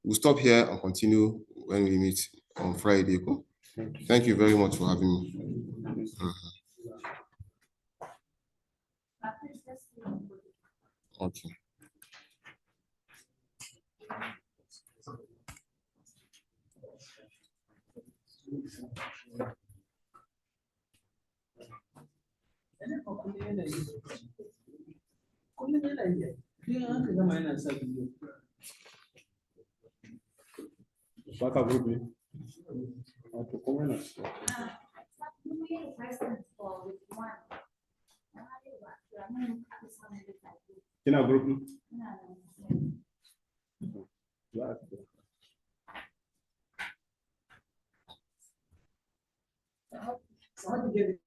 We'll stop here and continue when we meet on Friday. Cool? Thank you very much for having me. Okay. Baka group ne? Wato kuma yana kina group ne? So how to get